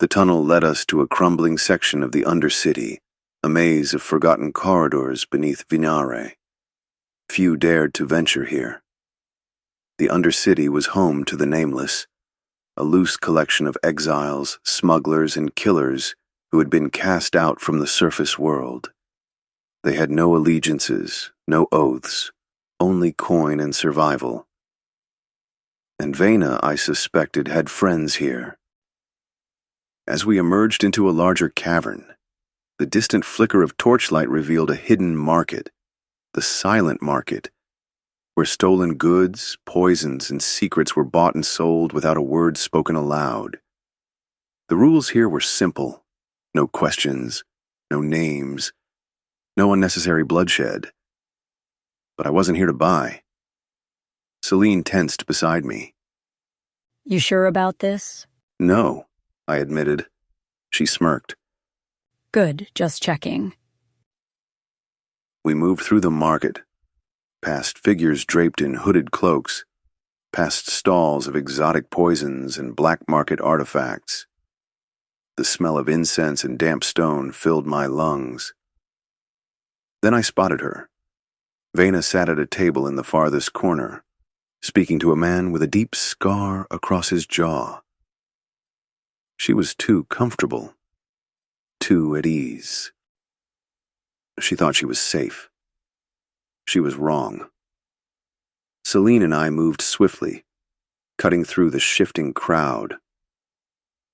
The tunnel led us to a crumbling section of the Undercity, a maze of forgotten corridors beneath Venaré. Few dared to venture here. The Undercity was home to the Nameless, a loose collection of exiles, smugglers, and killers who had been cast out from the surface world. They had no allegiances, no oaths, only coin and survival. And Vayna, I suspected, had friends here. As we emerged into a larger cavern, the distant flicker of torchlight revealed a hidden market, the silent market, where stolen goods, poisons, and secrets were bought and sold without a word spoken aloud. The rules here were simple: no questions, no names, no unnecessary bloodshed. But I wasn't here to buy. Celine tensed beside me. You sure about this? No, I admitted. She smirked. Good, just checking. We moved through the market, past figures draped in hooded cloaks, past stalls of exotic poisons and black market artifacts. The smell of incense and damp stone filled my lungs. Then I spotted her. Vayna sat at a table in the farthest corner, speaking to a man with a deep scar across his jaw. She was too comfortable, too at ease. She thought she was safe. She was wrong. Celine and I moved swiftly, cutting through the shifting crowd.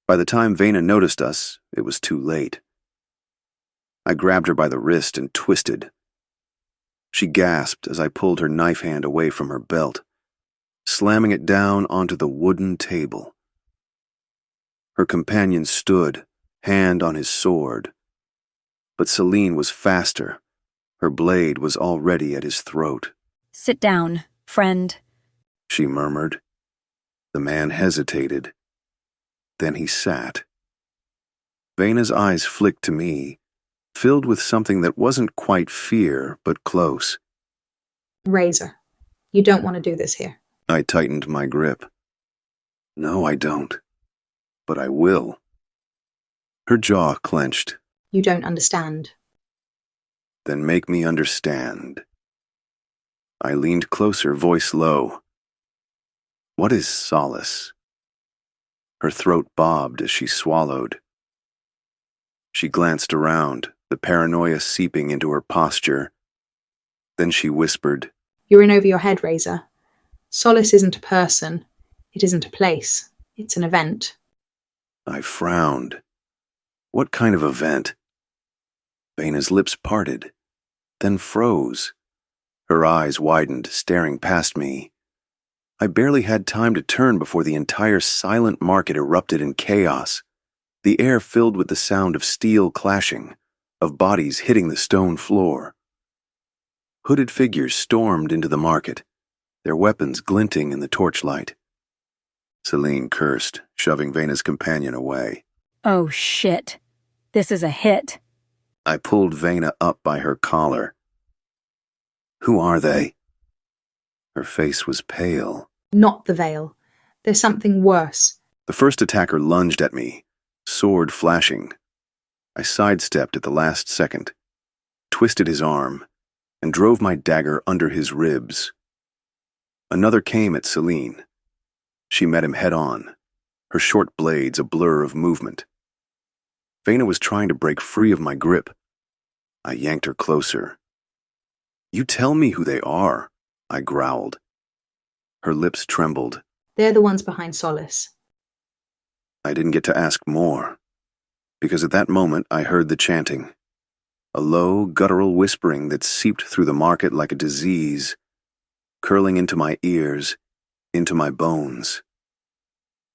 By the time Vayna noticed us, it was too late. I grabbed her by the wrist and twisted. She gasped as I pulled her knife hand away from her belt, slamming it down onto the wooden table. Her companion stood, hand on his sword. But Celine was faster. Her blade was already at his throat. Sit down, friend, she murmured. The man hesitated. Then he sat. Vayna's eyes flicked to me, filled with something that wasn't quite fear, but close. Raezur, you don't want to do this here. I tightened my grip. No, I don't. But I will. Her jaw clenched. You don't understand. Then make me understand. I leaned closer, voice low. What is Solace? Her throat bobbed as she swallowed. She glanced around, the paranoia seeping into her posture. Then she whispered, You're in over your head, Raezur. Solace isn't a person. It isn't a place. It's an event. I frowned. What kind of event? Vayna's lips parted, then froze. Her eyes widened, staring past me. I barely had time to turn before the entire silent market erupted in chaos, the air filled with the sound of steel clashing, of bodies hitting the stone floor. Hooded figures stormed into the market, their weapons glinting in the torchlight. Celine cursed, shoving Vayna's companion away. Oh shit. This is a hit. I pulled Vayna up by her collar. Who are they? Her face was pale. Not the veil. There's something worse. The first attacker lunged at me, sword flashing. I sidestepped at the last second, twisted his arm, and drove my dagger under his ribs. Another came at Celine. She met him head-on, her short blades a blur of movement. Vayna was trying to break free of my grip. I yanked her closer. You tell me who they are, I growled. Her lips trembled. They're the ones behind Solace. I didn't get to ask more, because at that moment I heard the chanting, a low, guttural whispering that seeped through the market like a disease, curling into my ears, into my bones.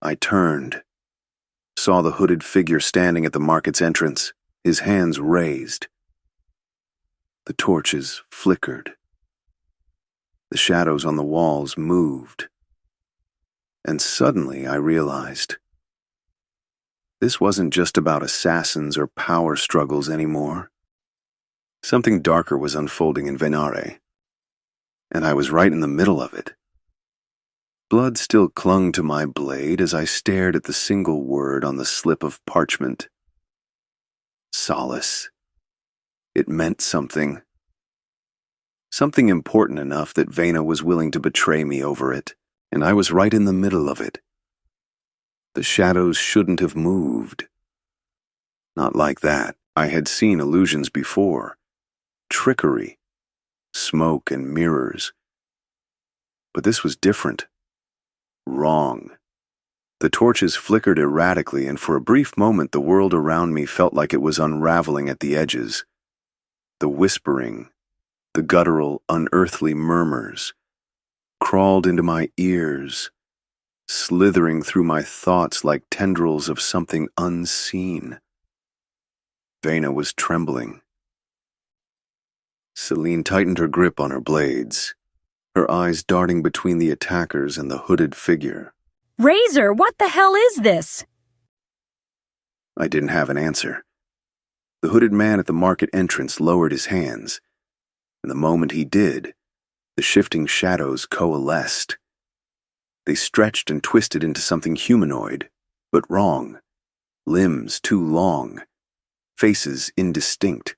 I turned, saw the hooded figure standing at the market's entrance, his hands raised. The torches flickered. The shadows on the walls moved. And suddenly I realized this wasn't just about assassins or power struggles anymore. Something darker was unfolding in Venaré, and I was right in the middle of it. Blood still clung to my blade as I stared at the single word on the slip of parchment. Solace. It meant something. Something important enough that Vena was willing to betray me over it, and I was right in the middle of it. The shadows shouldn't have moved. Not like that. I had seen illusions before. Trickery, smoke and mirrors. But this was different. Wrong. The torches flickered erratically, and for a brief moment the world around me felt like it was unraveling at the edges. The whispering, the guttural, unearthly murmurs crawled into my ears, slithering through my thoughts like tendrils of something unseen. Vena was trembling. Celine tightened her grip on her blades, her eyes darting between the attackers and the hooded figure. Raezur, what the hell is this? I didn't have an answer. The hooded man at the market entrance lowered his hands, and the moment he did, the shifting shadows coalesced. They stretched and twisted into something humanoid, but wrong. Limbs too long, faces indistinct.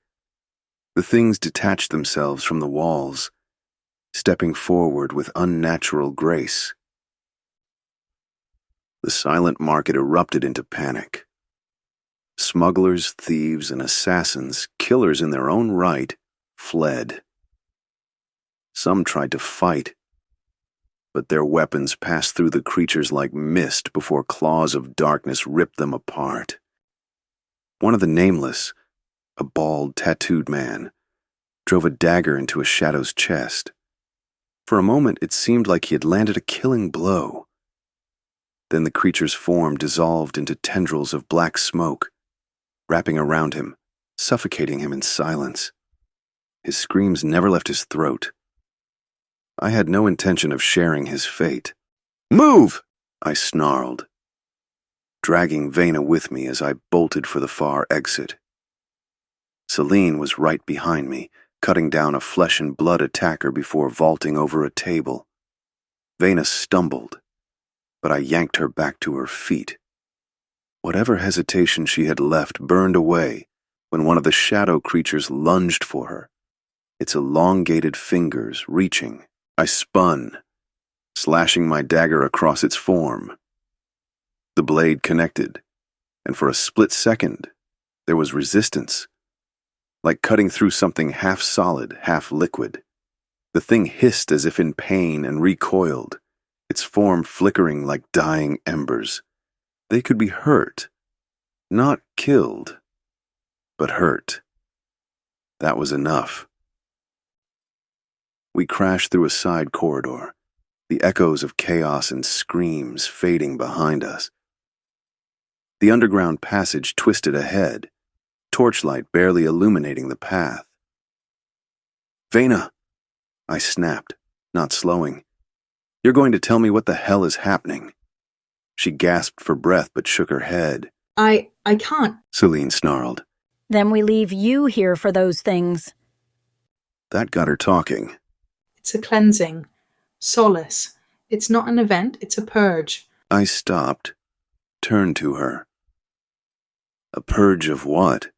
The things detached themselves from the walls, stepping forward with unnatural grace. The silent market erupted into panic. Smugglers, thieves, and assassins, killers in their own right, fled. Some tried to fight, but their weapons passed through the creatures like mist before claws of darkness ripped them apart. One of the Nameless, a bald, tattooed man, drove a dagger into a shadow's chest. For a moment, it seemed like he had landed a killing blow. Then the creature's form dissolved into tendrils of black smoke, wrapping around him, suffocating him in silence. His screams never left his throat. I had no intention of sharing his fate. "Move!" I snarled, dragging Vena with me as I bolted for the far exit. Celine was right behind me, cutting down a flesh and blood attacker before vaulting over a table. Vena stumbled, but I yanked her back to her feet. Whatever hesitation she had left burned away when one of the shadow creatures lunged for her, its elongated fingers reaching. I spun, slashing my dagger across its form. The blade connected, and for a split second, there was resistance, like cutting through something half solid, half liquid. The thing hissed as if in pain and recoiled, its form flickering like dying embers. They could be hurt, not killed, but hurt. That was enough. We crashed through a side corridor, the echoes of chaos and screams fading behind us. The underground passage twisted ahead, torchlight barely illuminating the path. "Vena!" I snapped, not slowing. "You're going to tell me what the hell is happening." She gasped for breath but shook her head. I can't. Celine snarled. Then we leave you here for those things. That got her talking. It's a cleansing. Solace. It's not an event, it's a purge. I stopped, turned to her. A purge of what?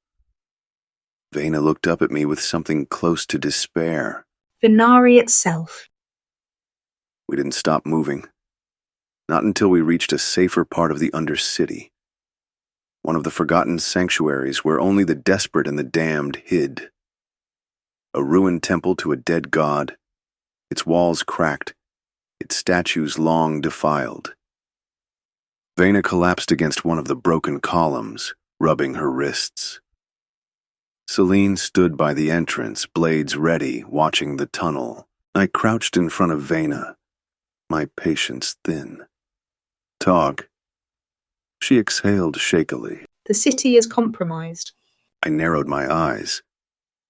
Vena looked up at me with something close to despair. Venaré itself. We didn't stop moving. Not until we reached a safer part of the Undercity. One of the forgotten sanctuaries where only the desperate and the damned hid. A ruined temple to a dead god, its walls cracked, its statues long defiled. Vena collapsed against one of the broken columns, rubbing her wrists. Celine stood by the entrance, blades ready, watching the tunnel. I crouched in front of Vena, my patience thin. "Talk." She exhaled shakily. The city is compromised. I narrowed my eyes.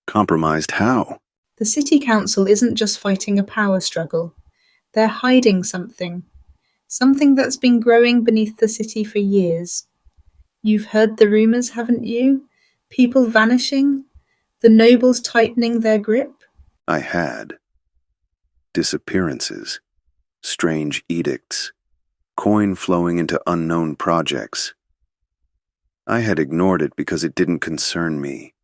Compromised how? The city council isn't just fighting a power struggle. They're hiding something. Something that's been growing beneath the city for years. You've heard the rumors, haven't you? People vanishing? The nobles tightening their grip? I had. Disappearances. strange edicts, coin flowing into unknown projects. I had ignored it because it didn't concern me.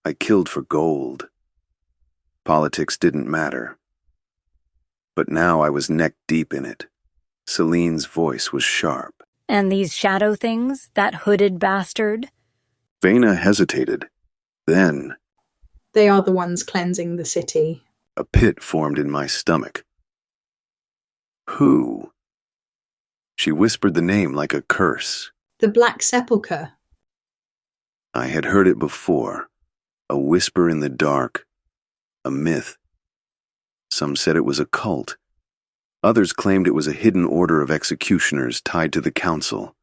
I killed for gold. Politics didn't matter. But now I was neck deep in it. Celine's voice was sharp. And these shadow things, that hooded bastard? Vayna hesitated. Then, They are the ones cleansing the city. a pit formed in my stomach. Who? She whispered the name like a curse. The Black Sepulcher. I had heard it before. A whisper in the dark. A myth. Some said it was a cult. Others claimed it was a hidden order of executioners tied to the council.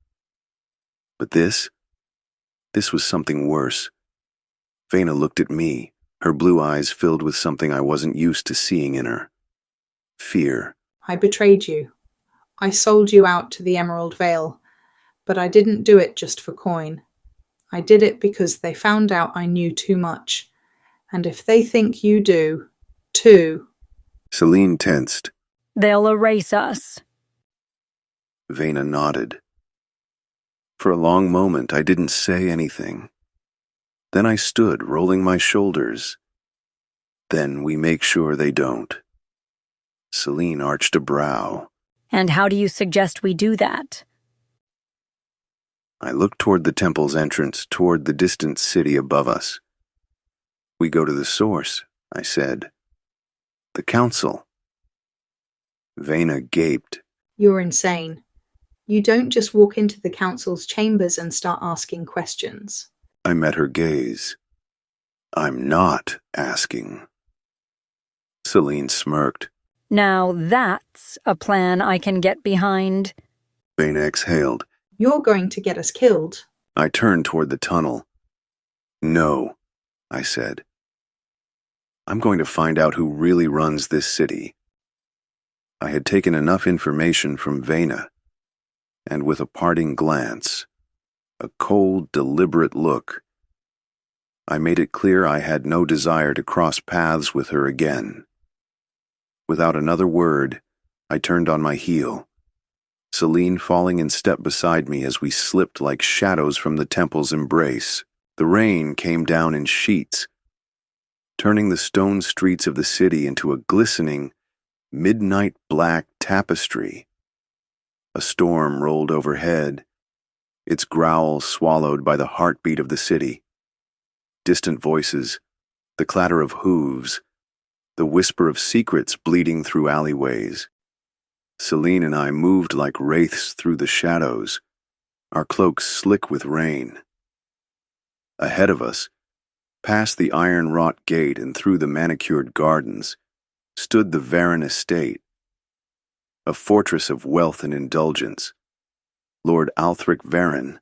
But this was something worse. Vayna looked at me, her blue eyes filled with something I wasn't used to seeing in her. Fear. I betrayed you. I sold you out to the Emerald Vale, but I didn't do it just for coin. I did it because they found out I knew too much. And if they think you do, too. Celine tensed. They'll erase us. Vayna nodded. For a long moment, I didn't say anything. Then I stood, rolling my shoulders. Then we make sure they don't. Celine arched a brow. And how do you suggest we do that? I looked toward the temple's entrance, toward the distant city above us. We go to the source, I said. The council. Vayna gaped. You're insane. You don't just walk into the council's chambers and start asking questions. I met her gaze. I'm not asking. Celine smirked. Now that's a plan I can get behind. Vayna exhaled. You're going to get us killed. I turned toward the tunnel. No, I said. I'm going to find out who really runs this city. I had taken enough information from Vayna, and with a parting glance, a cold, deliberate look, I made it clear I had no desire to cross paths with her again. Without another word, I turned on my heel, Celine falling in step beside me as we slipped like shadows from the temple's embrace. The rain came down in sheets, turning the stone streets of the city into a glistening, midnight black tapestry. A storm rolled overhead, its growl swallowed by the heartbeat of the city. Distant voices, the clatter of hooves, the whisper of secrets bleeding through alleyways. Celine and I moved like wraiths through the shadows, our cloaks slick with rain. Ahead of us, past the iron-wrought gate and through the manicured gardens, stood the Verrin Estate, a fortress of wealth and indulgence. Lord Althric Verrin,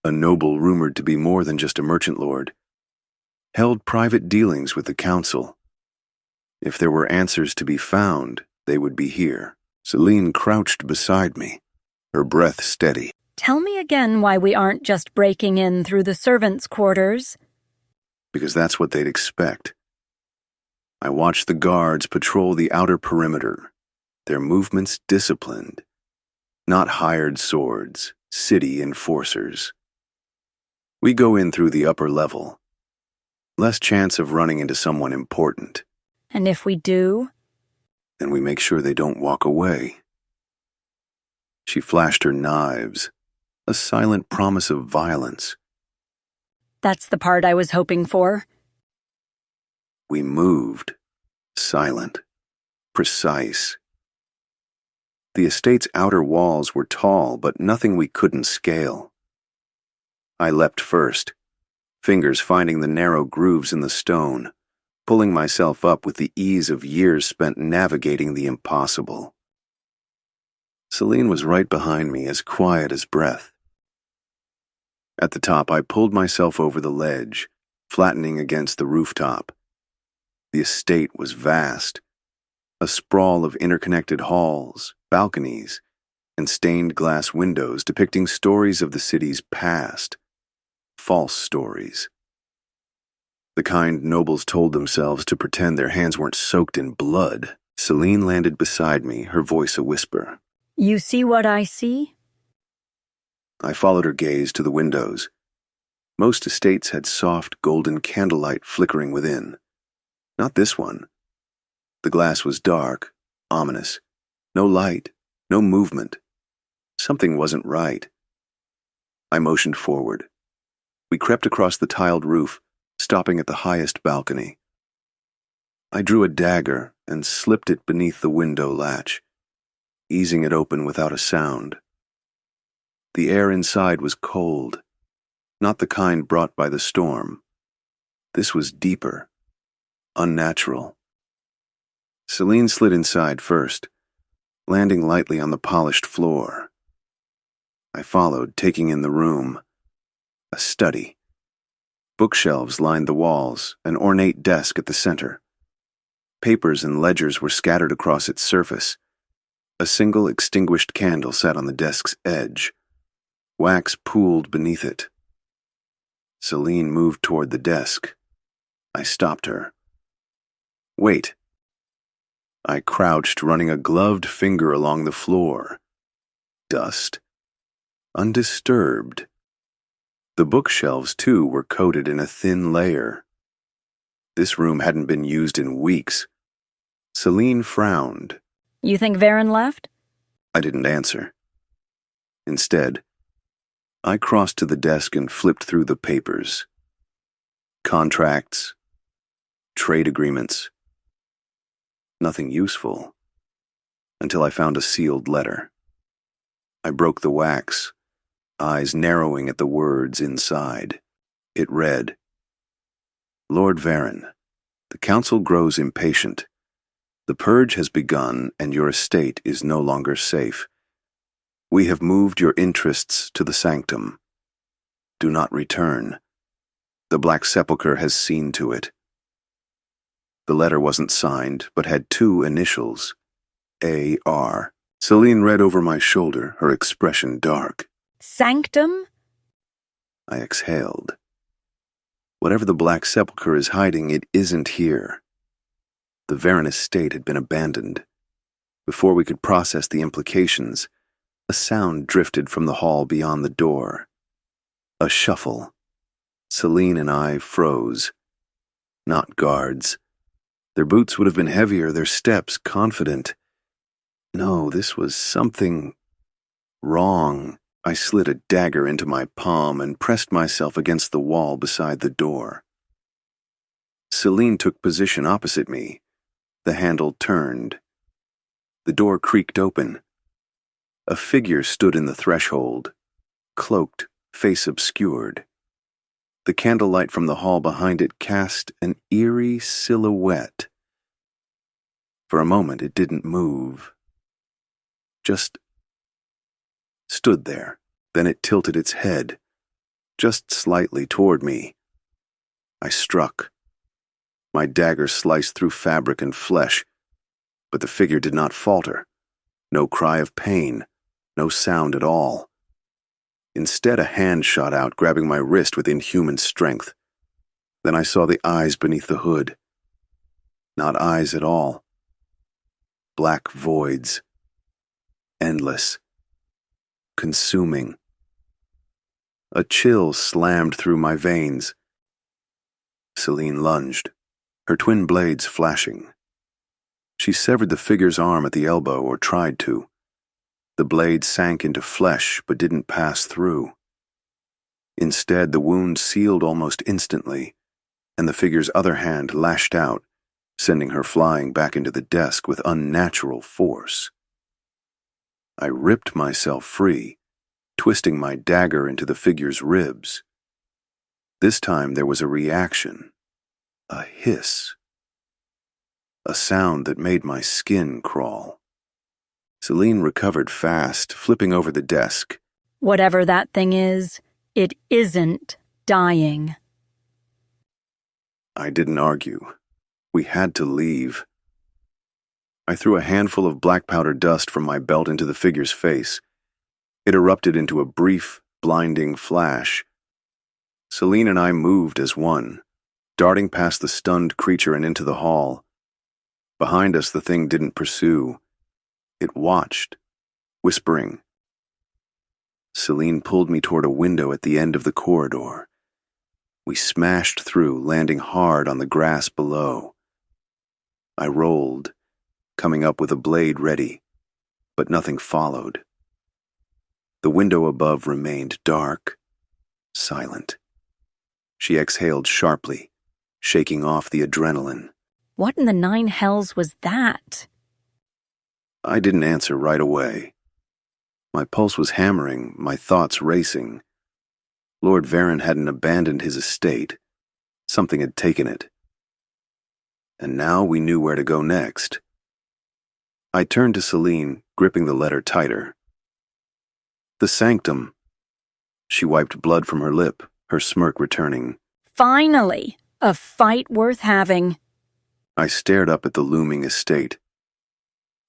a noble rumored to be more than just a merchant lord, held private dealings with the council. If there were answers to be found, they would be here. Celine crouched beside me, her breath steady. Tell me again why we aren't just breaking in through the servants' quarters. Because that's what they'd expect. I watched the guards patrol the outer perimeter, their movements disciplined, not hired swords, city enforcers. We go in through the upper level. Less chance of running into someone important. And if we do? Then we make sure they don't walk away. She flashed her knives, a silent promise of violence. That's the part I was hoping for. We moved, silent, precise. The estate's outer walls were tall, but nothing we couldn't scale. I leapt first, fingers finding the narrow grooves in the stone, pulling myself up with the ease of years spent navigating the impossible. Celine was right behind me, as quiet as breath. At the top, I pulled myself over the ledge, flattening against the rooftop. The estate was vast, a sprawl of interconnected halls, balconies, and stained glass windows depicting stories of the city's past. False stories. The kind nobles told themselves to pretend their hands weren't soaked in blood. Celine landed beside me, her voice a whisper. You see what I see? I followed her gaze to the windows. Most estates had soft, golden candlelight flickering within. Not this one. The glass was dark, ominous. No light, no movement. Something wasn't right. I motioned forward. We crept across the tiled roof, stopping at the highest balcony. I drew a dagger and slipped it beneath the window latch, easing it open without a sound. The air inside was cold, not the kind brought by the storm. This was deeper, unnatural. Celine slid inside first, landing lightly on the polished floor. I followed, taking in the room. A study. Bookshelves lined the walls, an ornate desk at the center. Papers and ledgers were scattered across its surface. A single extinguished candle sat on the desk's edge. Wax pooled beneath it. Celine moved toward the desk. I stopped her. Wait. I crouched, running a gloved finger along the floor. Dust. Undisturbed. The bookshelves, too, were coated in a thin layer. This room hadn't been used in weeks. Celine frowned. You think Verrin left? I didn't answer. Instead, I crossed to the desk and flipped through the papers. Contracts. Trade agreements. Nothing useful. Until I found a sealed letter. I broke the wax, eyes narrowing at the words inside. It read, Lord Verrin, the Council grows impatient. The purge has begun and your estate is no longer safe. We have moved your interests to the sanctum. Do not return. The Black Sepulcher has seen to it. The letter wasn't signed, but had two initials, A.R. Celine read over my shoulder, her expression dark. Sanctum? I exhaled. Whatever the Black Sepulcher is hiding, it isn't here. The Verrin Estate had been abandoned. Before we could process the implications, a sound drifted from the hall beyond the door. A shuffle. Celine and I froze. Not guards. Their boots would have been heavier, their steps confident. No, this was something wrong. I slid a dagger into my palm and pressed myself against the wall beside the door. Celine took position opposite me. The handle turned. The door creaked open. A figure stood in the threshold, cloaked, face obscured. The candlelight from the hall behind it cast an eerie silhouette. For a moment it didn't move. Just stood there. Then it tilted its head, just slightly toward me. I struck. My dagger sliced through fabric and flesh, but the figure did not falter. No cry of pain, no sound at all. Instead, a hand shot out, grabbing my wrist with inhuman strength. Then I saw the eyes beneath the hood. Not eyes at all. Black voids. Endless. Consuming. A chill slammed through my veins. Celine lunged, her twin blades flashing. She severed the figure's arm at the elbow, or tried to. The blade sank into flesh but didn't pass through. Instead, the wound sealed almost instantly, and the figure's other hand lashed out, sending her flying back into the desk with unnatural force. I ripped myself free, twisting my dagger into the figure's ribs. This time there was a reaction, a hiss, a sound that made my skin crawl. Celine recovered fast, flipping over the desk. Whatever that thing is, it isn't dying. I didn't argue. We had to leave. I threw a handful of black powder dust from my belt into the figure's face. It erupted into a brief, blinding flash. Celine and I moved as one, darting past the stunned creature and into the hall. Behind us, the thing didn't pursue. It watched, whispering. Celine pulled me toward a window at the end of the corridor. We smashed through, landing hard on the grass below. I rolled, coming up with a blade ready, but nothing followed. The window above remained dark, silent. She exhaled sharply, shaking off the adrenaline. What in the nine hells was that? I didn't answer right away. My pulse was hammering, my thoughts racing. Lord Verrin hadn't abandoned his estate. Something had taken it. And now we knew where to go next. I turned to Celine, gripping the letter tighter. The sanctum. She wiped blood from her lip, her smirk returning. Finally, a fight worth having. I stared up at the looming estate,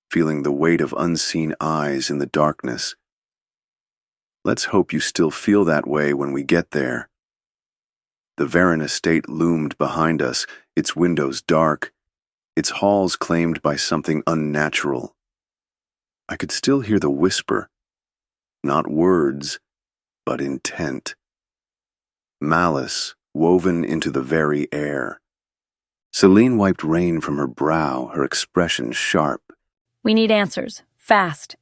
feeling the weight of unseen eyes in the darkness. Let's hope you still feel that way when we get there. The Verrin Estate loomed behind us, its windows dark, its halls claimed by something unnatural. I could still hear the whisper, not words, but intent. Malice woven into the very air. Celine wiped rain from her brow, her expression sharp. We need answers, fast.